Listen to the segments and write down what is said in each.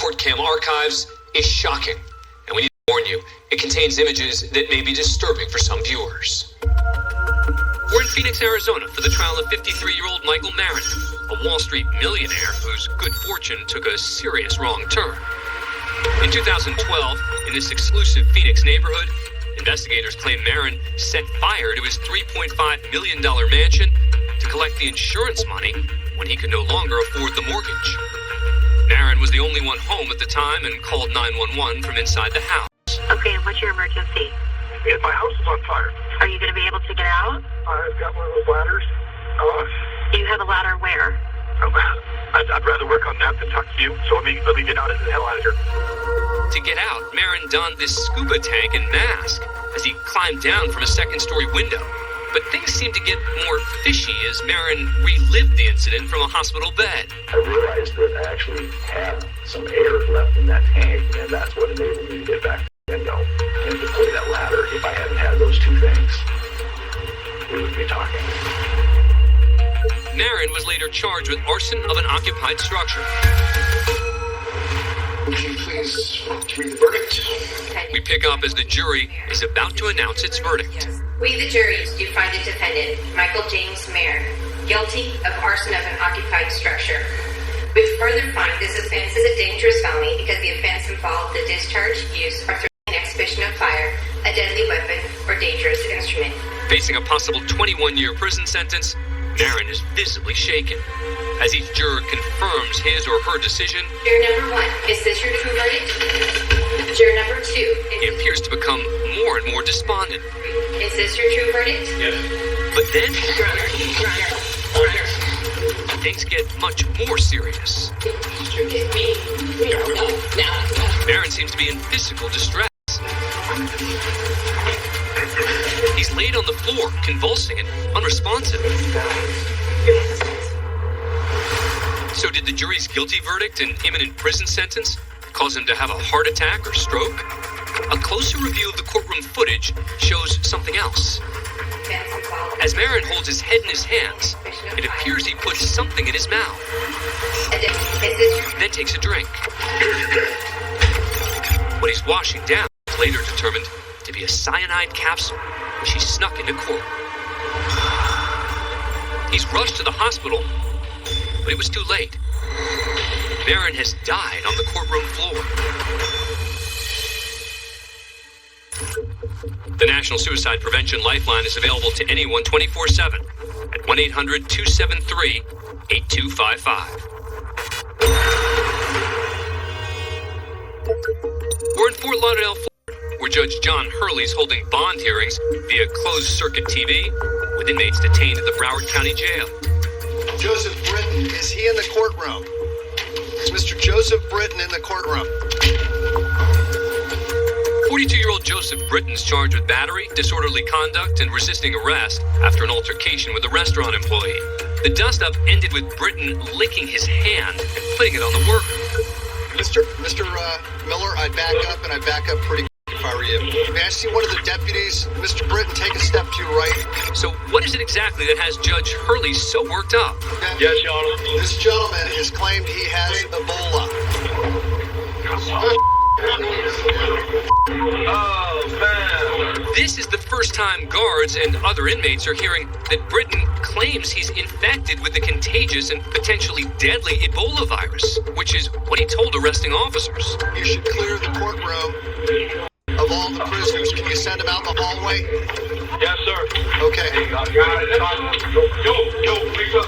court cam archives is shocking. And we need to warn you, it contains images that may be disturbing for some viewers. We're in Phoenix, Arizona for the trial of 53-year-old Michael Marin, a Wall Street millionaire whose good fortune took a serious wrong turn. In 2012, in this exclusive Phoenix neighborhood, investigators claim Marin set fire to his $3.5 million mansion to collect the insurance money when he could no longer afford the mortgage. Marin was the only one home at the time and called 911 from inside the house. Okay, what's your emergency? Yeah, my house is on fire. Are you going to be able to get out? I've got one of those ladders. Do you have a ladder where? I'd rather work on that than talk to you, so let me get out of the hell out of here. To get out, Marin donned this scuba tank and mask as he climbed down from a second-story window. But things seemed to get more fishy as Marin relived the incident from a hospital bed. I realized that I actually had some air left in that tank, and that's what enabled me to get back to the window and deploy that ladder. If I hadn't had those two things, we wouldn't be talking. Marin was later charged with arson of an occupied structure. Would you please read the verdict? We pick up as the jury is about to announce its verdict. We, the juries, do find the defendant, Michael James Marin, guilty of arson of an occupied structure. We further find this offense is a dangerous felony because the offense involved the discharge, use, or threatening exhibition of fire, a deadly weapon, or dangerous instrument. Facing a possible 21-year prison sentence, Marin is visibly shaken. As each juror confirms his or her decision, Juror number 1, is this your true verdict? Juror number 2, he appears to become more and more despondent. is this your true verdict? Yes. But then, Your Honor. things get much more serious. Marin seems to be in physical distress. He's laid on the floor, convulsing and unresponsive. So did the jury's guilty verdict and imminent prison sentence cause him to have a heart attack or stroke? A closer review of the courtroom footage shows something else. As Marin holds his head in his hands, it appears he puts something in his mouth, then takes a drink. What he's washing down is later determined to be a cyanide capsule, which he snuck into court. He's rushed to the hospital, but it was too late. Marin has died on the courtroom floor. The National Suicide Prevention Lifeline is available to anyone 24/7 at 1-800-273-8255. We're in Fort Lauderdale, Florida, where Judge John Hurley is holding bond hearings via closed-circuit TV with inmates detained at the Broward County Jail. Joseph Britton, is he in the courtroom? Is Mr. Joseph Britton in the courtroom? 42-year-old Joseph Britton is charged with battery, disorderly conduct, and resisting arrest after an altercation with a restaurant employee. The dust-up ended with Britton licking his hand and putting it on the worker. Mr. Miller, I'd back up, and I'd back up pretty quick if I were you. May I see one of the deputies? Mr. Britton, take a step to your right. So what is it exactly that has Judge Hurley so worked up? Yes, Your Honor. This gentleman has claimed he has Ebola. Oh, man. This is the first time guards and other inmates are hearing that Britton claims he's infected with the contagious and potentially deadly Ebola virus, which is what he told arresting officers. You should clear the courtroom of all the prisoners. Can you send them out the hallway? Yes, sir. Okay. Hey, please up.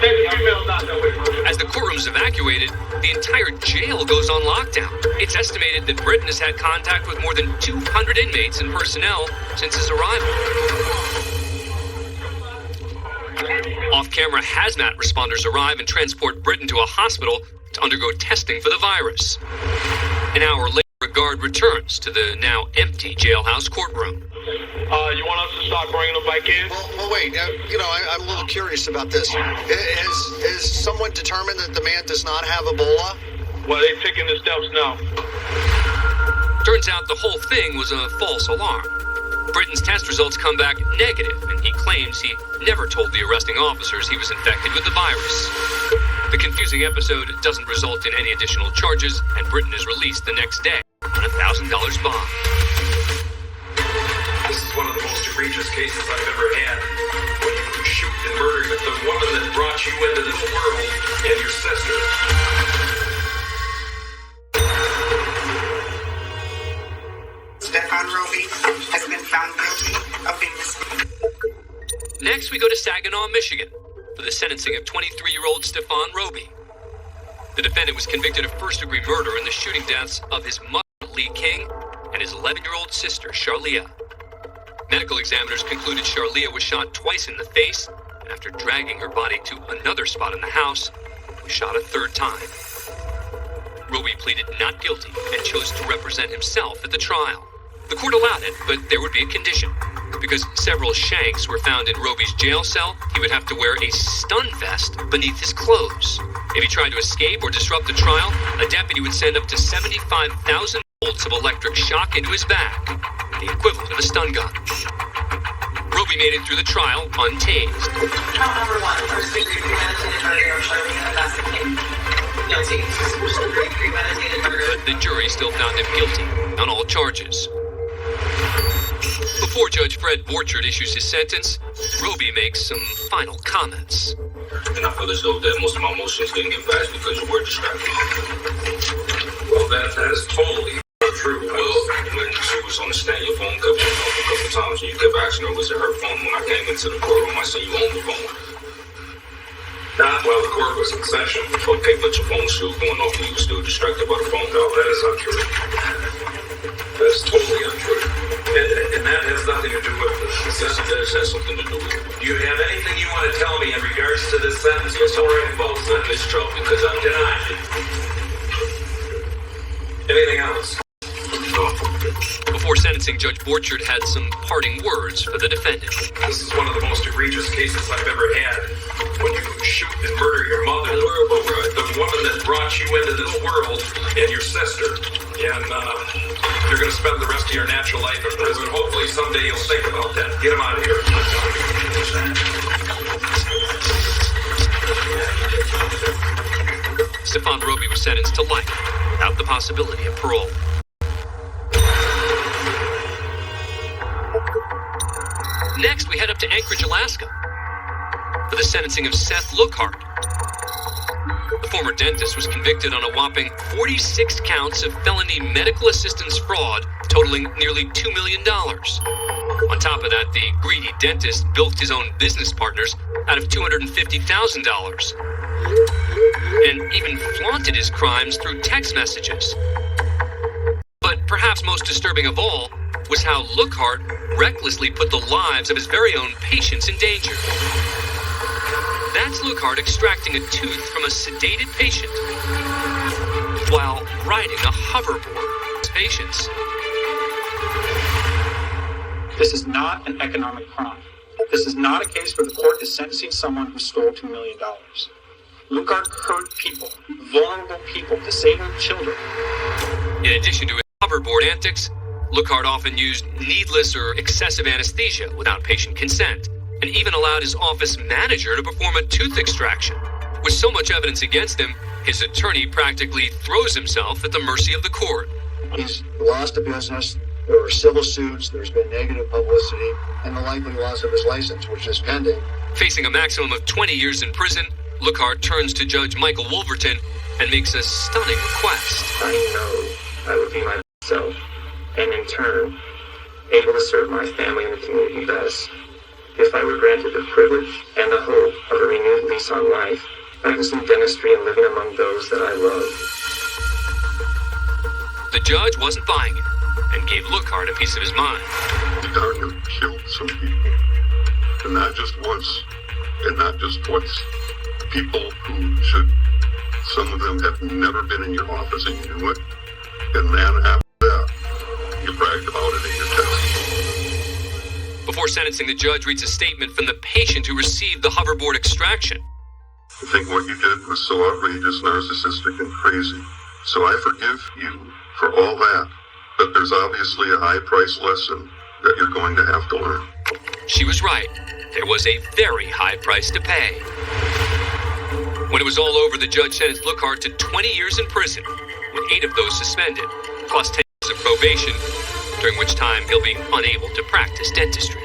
Hey, female's not that way. As the courtroom's evacuated, the entire jail goes on lockdown. It's estimated that Britton has had contact with more than 200 inmates and personnel since his arrival. Off-camera hazmat responders arrive and transport Britton to a hospital to undergo testing for the virus. An hour later, a guard returns to the now empty jailhouse courtroom. You want us to start bringing them back in? Well, wait. I'm a little curious about this. Is someone determined that the man does not have Ebola? Well, they're taking the steps now. Turns out the whole thing was a false alarm. Britton's test results come back negative, and he claims he never told the arresting officers he was infected with the virus. The confusing episode doesn't result in any additional charges, and Britton is released the next day on a $1,000 bond. This is one of the most egregious cases I've ever had. When you shoot and murder the woman that brought you into this world and your sister. Stefan Roby has been found guilty of being responsible. Next, we go to Saginaw, Michigan, for the sentencing of 23-year-old Stefan Roby. The defendant was convicted of first-degree murder in the shooting deaths of his mother, Lee King, and his 11-year-old sister, Charlia. Medical examiners concluded Charlia was shot twice in the face, and after dragging her body to another spot in the house, was shot a third time. Roby pleaded not guilty and chose to represent himself at the trial. The court allowed it, but there would be a condition. Because several shanks were found in Roby's jail cell, he would have to wear a stun vest beneath his clothes. If he tried to escape or disrupt the trial, a deputy would send up to 75,000 volts of electric shock into his back, the equivalent of a stun gun. Roby made it through the trial untased. Count number 1, first-degree premeditated murder of Charlene Augusta King. Guilty. First-degree premeditated murder. But the jury still found him guilty on all charges. Before Judge Fred Borchard issues his sentence, Roby makes some final comments. And I feel as though that most of my emotions didn't get past because you were distracted. Well, that is totally true. Well, when she was on the stand, your phone kept going off a couple of times, and you kept asking her, was it her phone? When I came into the courtroom, I said, you own the phone. Not while the court was in session. Okay, but your phone was still going off and you were still distracted by the phone. No, that is untrue. That is totally untrue. And that has nothing to do with this. Yes, it does have something to do with it. Do you have anything you want to tell me in regards to this sentence? Yes, or involves in this trial because I'm denied. Anything else? Before sentencing, Judge Borchard had some parting words for the defendant. This is one of the most egregious cases I've ever had. When you shoot and murder your mother, the woman that brought you into this world, and your sister. And you're going to spend the rest of your natural life in prison. Hopefully someday you'll think about that. Get him out of here. Stefan Roby was sentenced to life without the possibility of parole. Next, we head up to Anchorage, Alaska, for the sentencing of Seth Lookhart. The former dentist was convicted on a whopping 46 counts of felony medical assistance fraud, totaling nearly $2 million. On top of that, the greedy dentist bilked his own business partners out of $250,000, and even flaunted his crimes through text messages. But perhaps most disturbing of all was how Lookhart recklessly put the lives of his very own patients in danger. That's Lookhart extracting a tooth from a sedated patient while riding a hoverboard with his patients. This is not an economic crime. This is not a case where the court is sentencing someone who stole $2 million. Lookhart hurt people, vulnerable people, disabled children. In addition to his hoverboard antics, Lookhart often used needless or excessive anesthesia without patient consent, and even allowed his office manager to perform a tooth extraction. With so much evidence against him, his attorney practically throws himself at the mercy of the court. He's lost a business, there were civil suits, there's been negative publicity, and the likely loss of his license, which is pending. Facing a maximum of 20 years in prison, Lookhart turns to Judge Michael Wolverton and makes a stunning request. I know I would be myself, and in turn, able to serve my family and the community best, if I were granted the privilege and the hope of a renewed lease on life, practicing dentistry and living among those that I love. The judge wasn't buying it and gave Lookhart a piece of his mind. Daniel killed some people, and not just once, and not just twice. People who should, some of them have never been in your office and you knew it, and then after that, you bragged about it in your testimony. Before sentencing, the judge reads a statement from the patient who received the hoverboard extraction. I think what you did was so outrageous, narcissistic, and crazy. So I forgive you for all that, but there's obviously a high-price lesson that you're going to have to learn. She was right. There was a very high price to pay. When it was all over, the judge sentenced Lookhart to 20 years in prison, with 8 of those suspended, plus 10 years of probation, during which time he'll be unable to practice dentistry.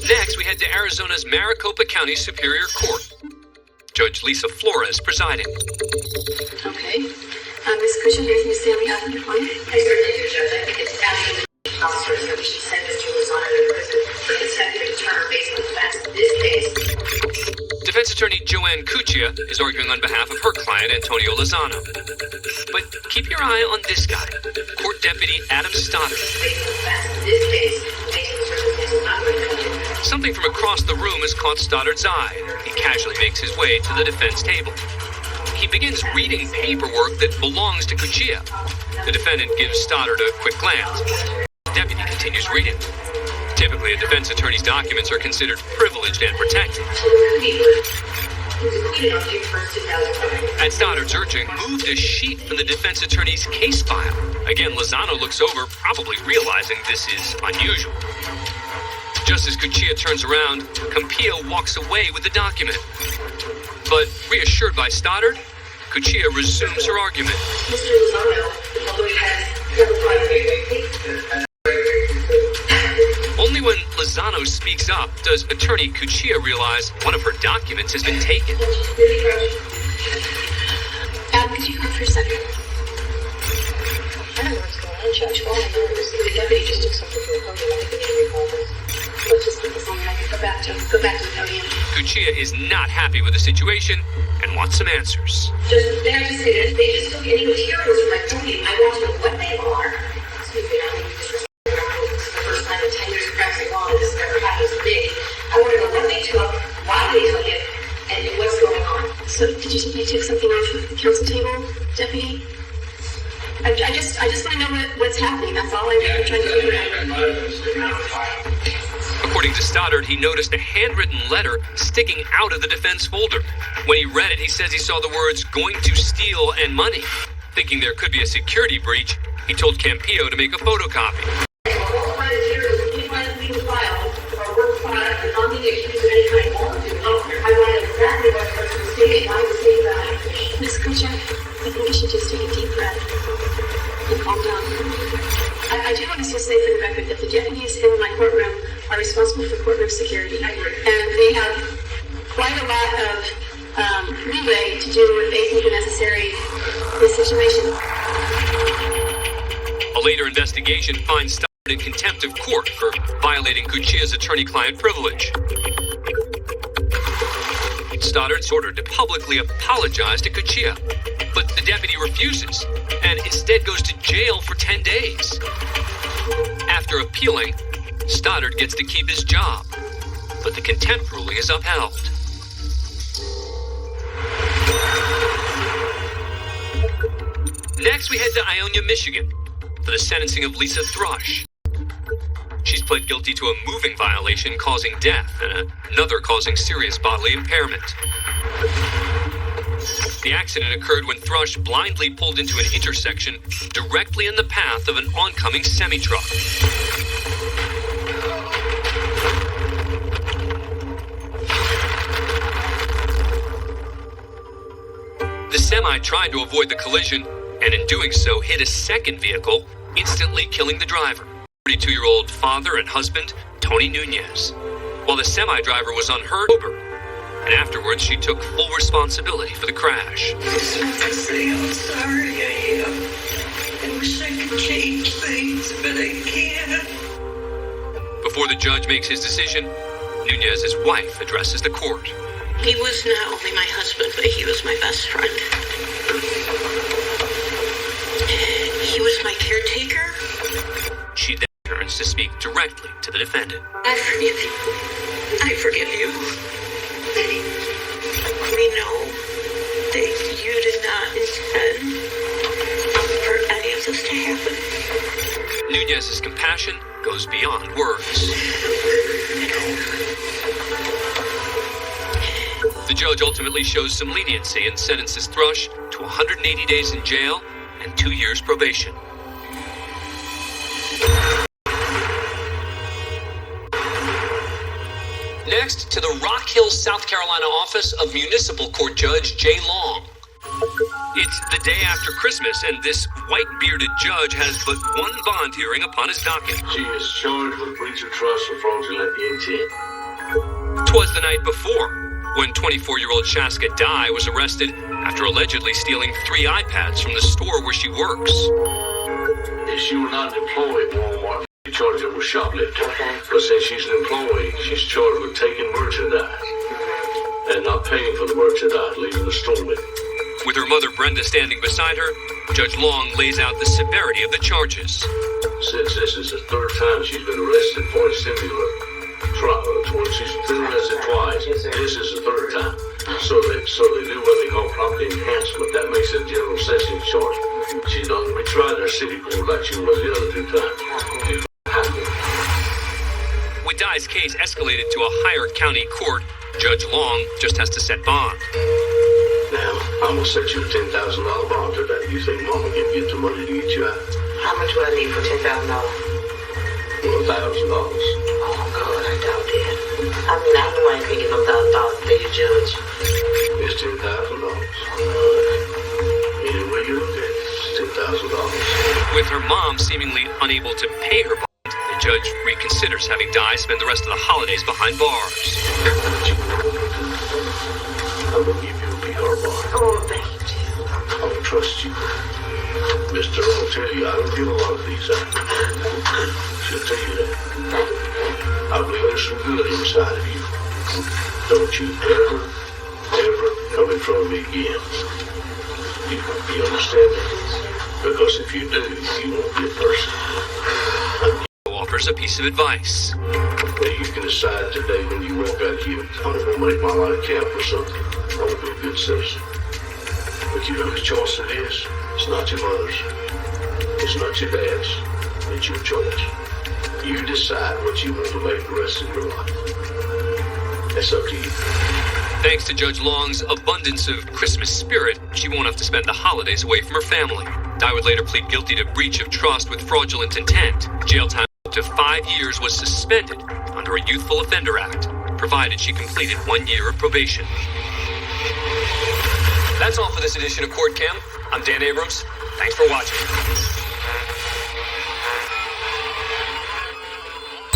Next, we head to Arizona's Maricopa County Superior Court. Judge Lisa Flores presiding. Okay. Ms. Cushion, anything to say on behalf of your client? I certainly do, Judge. I think it's absolutely officers that we should send Mr. Lozano to prison for consecutive term based on the facts of this case. Defense attorney Joanne Cuccia is arguing on behalf of her client, Antonio Lozano. But keep your eye on this guy, Court Deputy Adam Stoddard. Based on the facts of this case, making the circumstances not very. Something from across the room has caught Stoddard's eye. He casually makes his way to the defense table. He begins reading paperwork that belongs to Cuccia. The defendant gives Stoddard a quick glance. The deputy continues reading. Typically, a defense attorney's documents are considered privileged and protected. At Stoddard's urging, moved a sheet from the defense attorney's case file. Again, Lozano looks over, probably realizing this is unusual. Just as Cuccia turns around, Campillo walks away with the document. But reassured by Stoddard, Cuccia resumes her argument. Mr. Lozano, although he has Only when Lozano speaks up does attorney Cuccia realize one of her documents has been taken. Adam, could you come for a second? I don't know what's going on, Judge. All I know is the deputy just took something from the podium. I think we need to recall this. Let's just put this on the record. Go back to the podium. Cuccia is not happy with the situation and wants some answers. Just, may I just say this? They just took any materials from my podium. I want to know what they are. Excuse me, I don't mean to disrespect the first time in 10 years of practicing law that this never happened to me. I want to know what they took, why they took it, and what's going on. So, did you say you took something off of the council table, Deputy? I just want to know what's happening. That's all I'm trying to figure out. According to Stoddard, he noticed a handwritten letter sticking out of the defense folder. When he read it, he says he saw the words, "going to steal" and "money." Thinking there could be a security breach, he told Campillo to make a photocopy. All my materials, any kind of legal file, or work product, and not being accused of any kind of wrongdoing. I want to know exactly what person was taking, why was taking that information. Ms. Kuchar, I think you should just take a deep breath and calm down. I do want to just say for the record that the deputies in my courtroom are responsible for courtroom security. And they have quite a lot of leeway to do what they think is necessary in this situation. A later investigation finds Stoddard in contempt of court for violating Cuccia's attorney-client privilege. Stoddard's ordered to publicly apologize to Cuccia, but the deputy refuses and instead goes to jail for 10 days. After appealing, Stoddard gets to keep his job, but the contempt ruling is upheld. Next, we head to Ionia, Michigan, for the sentencing of Lisa Thrush. She's pled guilty to a moving violation causing death and another causing serious bodily impairment. The accident occurred when Thrush blindly pulled into an intersection directly in the path of an oncoming semi-truck. The semi tried to avoid the collision, and in doing so hit a second vehicle, instantly killing the driver, 32-year-old father and husband, Tony Nunez. While the semi-driver was unhurt, and afterwards she took full responsibility for the crash. I just want to say how sorry I am. I wish I could change things, but I can't. Before the judge makes his decision, Nunez's wife addresses the court. He was not only my husband, but he was my best friend. He was my caretaker. She then turns to speak directly to the defendant. I forgive you. I forgive you. We know that you did not intend for any of this to happen. Nunez's compassion goes beyond words. The judge ultimately shows some leniency and sentences Thrush to 180 days in jail and 2 years probation. Next, to the Rock Hill, South Carolina office of Municipal Court Judge Jay Long. It's the day after Christmas, and this white-bearded judge has but one bond hearing upon his docket. She is charged with breach of trust for fraudulent intent. 'Twas the night before, when 24-year-old Shaska Dye was arrested after allegedly stealing 3 iPads from the store where she works. If she were not an employee at Walmart, we charge her with shoplifting. But since she's an employee, she's charged with taking merchandise and not paying for the merchandise, leaving the store with it. With her mother Brenda standing beside her, Judge Long lays out the severity of the charges. Since this is the 3rd time she's been arrested for a similar trial, she's been arrested twice. This is the 3rd time. So they do what they call property enhancement. That makes it a general session charge. She's not retried in her city court like she was the other 2 times. With Dye's case escalated to a higher county court, Judge Long just has to set bond. Now, I'm gonna set you a $10,000 bond to that. You think Mama can get the money to get you out? How much would I need for $10,000? Well, $1,000. Oh, God, I doubt it. I mean, I know I ain't gonna give no $1,000 to the judge. It's $10,000. Any way you look at it, it's $10,000. With her mom seemingly unable to pay her bond, the judge reconsiders having Dye spend the rest of the holidays behind bars. I'm gonna give you a PR bond. Oh, thank you. I'm gonna trust you. Mister, I'll tell you, I don't give a lot of these out. She'll tell you that. I believe there's some good inside of you. Don't you ever come in front of me again. You understand that? Because if you do, you won't be a person. Offers a piece of advice. Now you can decide today when you walk out here, I'm going to make my life count for something. I want to be a good citizen. But you know whose choice it is? It's not your mother's. It's not your dad's. It's your choice. You decide what you want to make the rest of your life. That's up to you. Thanks to Judge Long's abundance of Christmas spirit, she won't have to spend the holidays away from her family. Dye would later plead guilty to breach of trust with fraudulent intent. Jail time up to 5 years was suspended under a Youthful Offender Act, provided she completed 1 year of probation. That's all for this edition of Court Cam. I'm Dan Abrams. Thanks for watching.